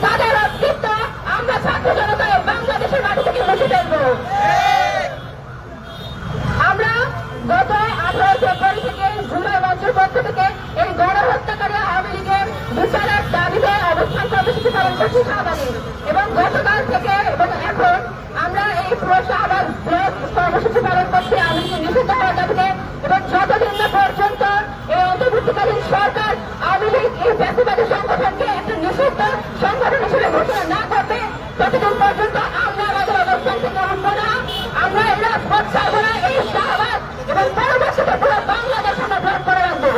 তাদের অস্তিত্ব আমরা ছাত্র জনতায় বাংলাদেশের মাটি থেকে মুছে ফেলবো। আমরা গত 18 ফেব্রুয়ারি থেকে জুলাই মঞ্চের পক্ষ থেকে এই গণহত্যাকারী আওয়ামী লীগের বিচারের দাবিতে অবস্থান কর্মসূচি পালন করছি শাহবাগে, এবং গতকাল থেকে এবং এখন আমরা এই পুরো শাহবাগ কর্মসূচি পালন করছি আওয়ামী লীগ নিষিদ্ধ হওয়ার দাবিতে। এবং যতদিন না পর্যন্ত এই অন্তর্বর্তীকালীন সরকার আওয়ামী লীগ এই ফ্যাসিবাদী সংগঠনকে একটা নিষিদ্ধ সংগঠন হিসেবে ঘোষণা না করবে, ততদিন পর্যন্ত আমরা আমাদের অবস্থান থেকে উঠবো না। আমরা এই রাজপথ ছাড়বো না। এই শাহবাগ এবং পরবর্তীতে পুরো বাংলাদেশ আমরা গ্রহণ করে রাখবো।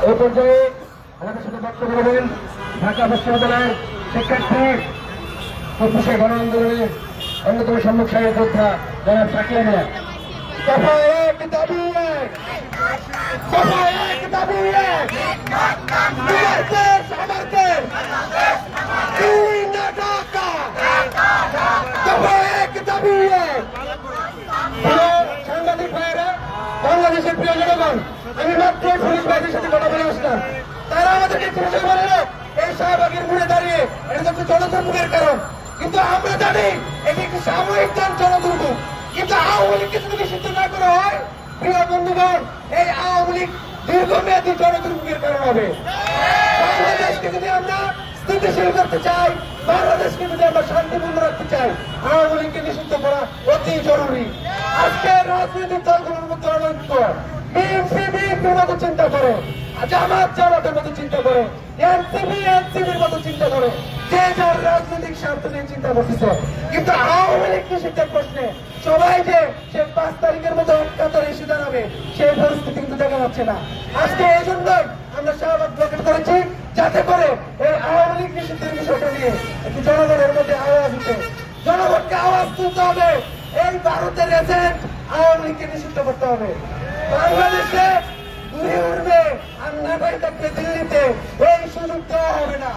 এই পর্যায়ে আমাদের সাথে বক্তব্য দেবেন ঢাকা বিশ্ববিদ্যালয়ের শিক্ষার্থী চব্বিশে গণ আন্দোলনের অন্যতম সম্মুখ সাহেব যোদ্ধা জনাব শাকিল মিয়া। দফা এক দাবি এক, দফা এক দাবি এক, আমার দেশ আমার দেশ, দিল্লি না ঢাকা, দফা এক দাবি এক। সাংবাদিক ভাইয়েরা, বাংলাদেশের প্রিয় জনগণ, আমি মাত্র পুলিশ বাহিনীর সাথে কথা বলে আসলাম। তারা আমাদেরকে পুলিশে বলল এই শাহবাগের ঘুরে দাঁড়িয়ে এটা তো জনদুর্ভোগের কারণ, কিন্তু আমরা জানি এটি একটি সাময়িক জনদুর্ভোগ। কিন্তু আওয়ামী লীগকে যদি নিষিদ্ধ না করা হয়, প্রিয় বন্ধুগণ, এই আওয়ামী লীগ দীর্ঘমেয়াদী জনদুর্ভোগের কারণ হবে। বাংলাদেশকে যদি আমরা স্থিতিশীল করতে চাই, বাংলাদেশকে যদি আমরা শান্তিপূর্ণ রাখতে চাই, আওয়ামী লীগকে নিষিদ্ধ করা অতি জরুরি। আজকে রাজনৈতিক দলগুলোর মধ্যে অনৈক্য, বিএনপি বিএনপির মতো চিন্তা করে, জামাত জামাতের মতো চিন্তা করে, এনসিপি এনসিপির মতো চিন্তা করে, যে যার রাজনৈতিক স্বার্থ নিয়ে চিন্তা করতেছে। কিন্তু আওয়ামী লীগ নিষিদ্ধের প্রশ্নে সবাই যে সে 5 তারিখের মতো কাতারে এসে দাঁড়াবে, সেই পরিস্থিতি কিন্তু দেখা যাচ্ছে না। আজকে এই জন্যই আমরা শাহবাগ ব্লকেট করেছি, যাতে করে এই আওয়ামী লীগ নিষিদ্ধের বিষয়টা নিয়ে একটি জনগণের মধ্যে আওয়াজ উঠে, জনগণকে আওয়াজ তুলতে হবে। এই ভারতের এজেন্ট আওয়ামী লীগকে নিষিদ্ধ করতে হবে। বাংলাদেশে ঘুরে উঠবে আর নাটাই থাকবে দিল্লিতে, এই সুযোগ দেওয়া হবে না।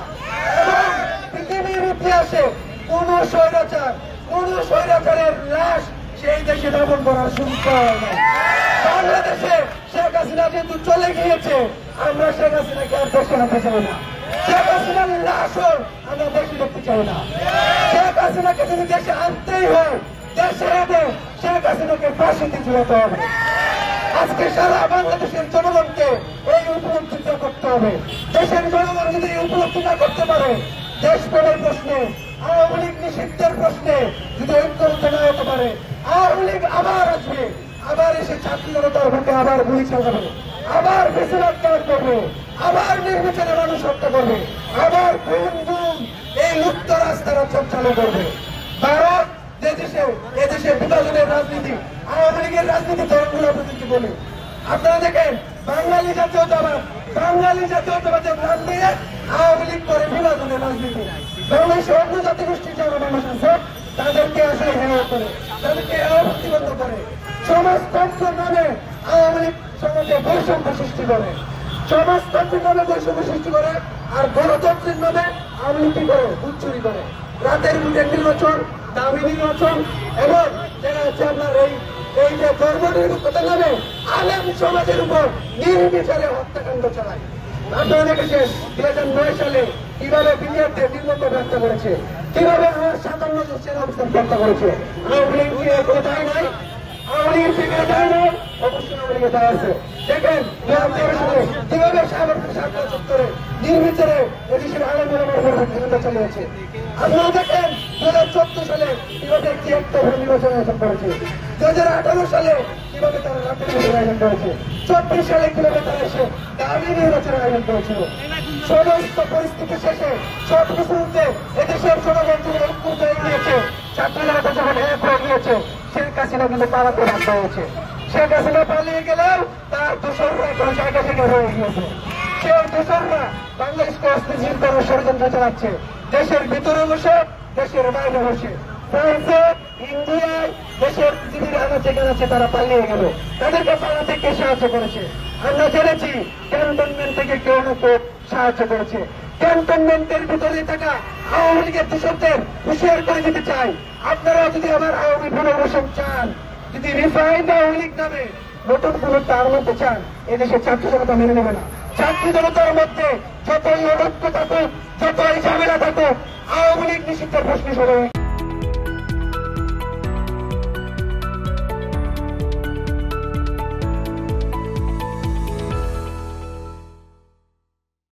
এবং পৃথিবীর ইতিহাসে কোন স্বৈরাচারের লাশ সেই দেশে দাপন করার সুযোগ দেওয়া হয় না। বাংলাদেশে শেখ হাসিনা যেহেতু চলে গিয়েছে, আমরা শেখ হাসিনাকে আর দেশে আনতে চাই না। শেখ হাসিনার লাশও আমরা দেশে দেখতে চাই না। শেখ হাসিনাকে যদি দেশে আনতেই হয়, দেশে এনে শেখ হাসিনাকে ফাঁসিতে ঝুলাতে হবে। আজকে সারা বাংলাদেশের জনগণকে এই উপলব্ধিটা করতে হবে। দেশের জনগণ যদি এই উপলব্ধি না করতে পারে, দেশ প্রেমের প্রশ্নে, আওয়ামী লীগ নিষিদ্ধের প্রশ্নে যদি ঐক্যবদ্ধ না হতে পারে, আওয়ামী লীগ আবার আসবে, আবার এসে ছাত্র জনতার বুকে আবার গুলি চালাবে, আবার বেশিরভাগ কাজ করবে, আবার নির্বাচনে মানুষ হত্যা করবে, আবার খুন গুম এই মুক্ত রাস্তার চালু করবে। ভারত এদেশে বিভাজনের রাজনীতি, আওয়ামী লীগের রাজনীতি ধরনগুলো আপনাদেরকে বলি। আপনারা দেখেন, বাঙালি জাতীয়তাবাদের নাম দিয়ে আওয়ামী লীগ করে বিভাজনের রাজনীতি। বাংলাদেশে অন্য জাতিগোষ্ঠীর যারা মানুষ আছে, তাদেরকে আসলে হেয় করে, তাদেরকে প্রতিবন্ধ করে। সমাজতন্ত্রের নামে আওয়ামী লীগ সমাজে বৈষম্য সৃষ্টি করে, সমাজতন্ত্রের নামে বৈষম্য সৃষ্টি করে, আর গণতন্ত্রের নামে আওয়ামী লীগ করে উচ্চুরি করে। রাতের বুটের নির্বাচন, দামি নির্বাচন, এবং দেখা যাচ্ছে আপনার এই যে ধর্ম নিরপেক্ষতার নামে আলেম সমাজের উপর নির্বিচারে হত্যাকাণ্ড চালায়। আপনারা দেখেছেন 2009 সালে কিভাবে বিনিয়োগকে নির্মম হত্যা করেছে, কিভাবে আমার 57 জন সেনা অফিসার হত্যা করেছে। আওয়ামী লীগ কি কোনো দায় নাই? আওয়ামী লীগের ফিরে দায় নাই? অবশ্যই আওয়ামী লীগের দায় আছে। দেখেন 2013 সালে কিভাবে শাহবাগ চত্বরে নির্বিচারে এদেশের আলেম ওলামার উপর হত্যা চালিয়েছে। আপনারা দেখেন 2014 সালে কিভাবে একটি একটা নির্বাচন আয়োজন করেছে, 2018 সালে কিভাবে তারা রাতের আয়োজন করেছে, 24 সালে কিভাবে তারা এসে দামি নির্বাচনের আয়োজন করেছিল। সমস্ত পরিস্থিতি শেষে সবকিছুতে এদেশের জনগণ যখন ঐক্যতা এগিয়েছে, ছাত্ররা যখন এক হয়ে গিয়েছে, শেখ হাসিনা কিন্তু পালাতে বাধ্য হয়েছে। শেখ হাসিনা পালিয়ে গেলেও তার দোসররা এখন জায়গা থেকে হয়ে গিয়েছে। সেই দোসররা বাংলাদেশকে অস্থিতিশীল করার ষড়যন্ত্র চালাচ্ছে, দেশের ভিতরে বসে, দেশের বাইরে বসে। ফ্রান্সে, ইন্ডিয়ায়, দেশের পৃথিবীর আনাচে কানাচে তারা পালিয়ে গেল। তাদেরকে পালাতে কে সাহায্য করেছে? আমরা জেনেছি ক্যান্টনমেন্ট থেকে কেউ না কেউ সাহায্য করেছে। ক্যান্টনমেন্টের ভিতরে থাকা আওয়ামী লীগের দূষকদের হুঁশিয়ার করে দিতে চাই, আপনারা যদি আবার আওয়ামী পুনর্বাসন চান, যদি রিফাইন্ড আওয়ামী লীগ নামে নতুন কোন তার মধ্যে চান, এদেশের ছাত্র জনতা মেনে নেবে না। ছাত্র জনতার মধ্যে যতই অনৈক্য থাকুক, যতই ঝামেলা থাকুক, আওয়ামী লীগ নিষিদ্ধের প্রশ্ন সবাই